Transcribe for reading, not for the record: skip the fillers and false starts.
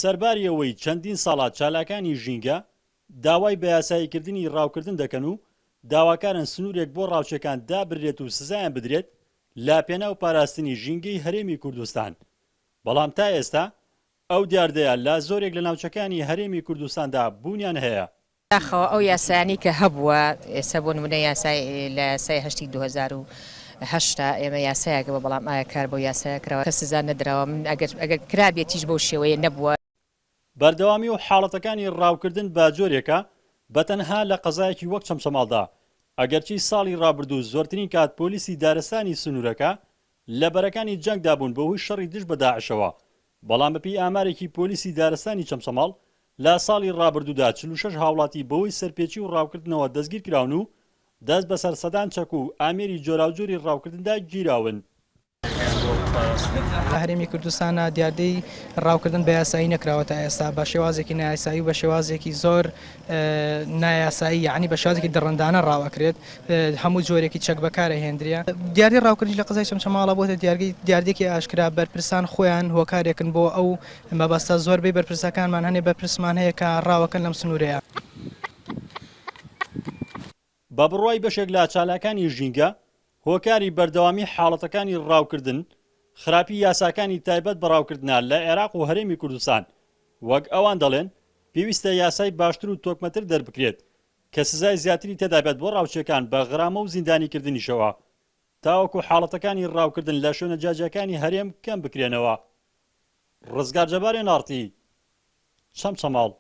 سەرباریەوەی چەندین ساڵات چالاکانی ژینگە داوای بە یاساییکردنی ڕاوکردن دەکەن و داواکارن سنوورێک بۆ ڕاوچەکان دابدرێت و سزایان بدرێت لاپێنا و پاراستنی ژینگەی هەرێمی کوردستان. بەڵام تا ئێستا ئەو دیاردەیە لە زۆرێک لە ناوچەکانی هەرێمی کوردستاندا بوونیان هەیە. داخەوە ئەو یاسایانی کە هەبووە ئێستا بۆ نمونە یاسای لە سای هەشتی 2008 ئێمە یاسایەکە بە بەڵام ئایا کار بۆ یاسایە کراوە کە سزا نەدراوە من ئەگەر کرابێتیش بەو شێوەیە نەبووە. بەردەوامی و حاڵەتەکانی ڕاوکردن بە جۆرێکە بەتەنها لە قەزایەکی وەک چەمچەماڵدا ئەگەرچی ساڵی ڕابردوو زۆرترین کات پۆلیسی دارستانی سنوورەکە لە بەرەکانی جەنگدا بوون بەهۆی شەڕی دژ بە داعشەوە. بەڵام بەپێی ئامارێکی پۆلیسی دارستانی چەمچەماڵ لە ساڵی ڕابردوودا 46 هاوڵاتی بەهۆی سەرپێچی و ڕاوکردنەوە دەستگیر کراون و دەست بەسەر سەدان چەک و ئامێری جۆراوجۆری ڕاوکردندا گیراون. هەرێمی کوردستانە دیاردەی ڕاوکردن بە یاسایی نەکراوە تا ئێستا بە شێوازێکی نایاسایی و بە شێوازێکی زۆر نایاسایی یعنی بە شێوازێکی دڕندانە ڕاوەکرێت هەموو جۆرێکی چەک بەکارە هێندرە. دیاردەی ڕاوکردنی لە قزای چەمچەماڵە بۆتە دیاردێکی ئاشکرا بەرپرسان خۆیان هۆکارێکن بۆ ئەو مەبەستە زۆربەی بەرپرسەکانمان هەنێ بەرپرسمان هەیە کە ڕاوەکەن لەم سنوورەیە. بە بڕوای بەشێک لە چالاکانی ژینگە هۆکاری بەردەوامی حاڵەتەکانی ڕاوکردن خراپی یاساکانی تایبەت بە ڕاوکردنە لە عێراق و هەرێمی کوردستان وەک ئەوان دەڵێن پێویستە یاسای باشتر و تۆکمەتر دەربکرێت کە سزای زیاتری تێدابێت بۆ ڕاوچەکان بە غرامە و زیندانیکردنیشەوە تاوەکو حاڵەتەکانی ڕاوکردن لە شوێنە جاجەکانی هەرێم کەم بکرێنەوە. ڕزگار جەبارێ ناڕتی، چەمچەماڵ.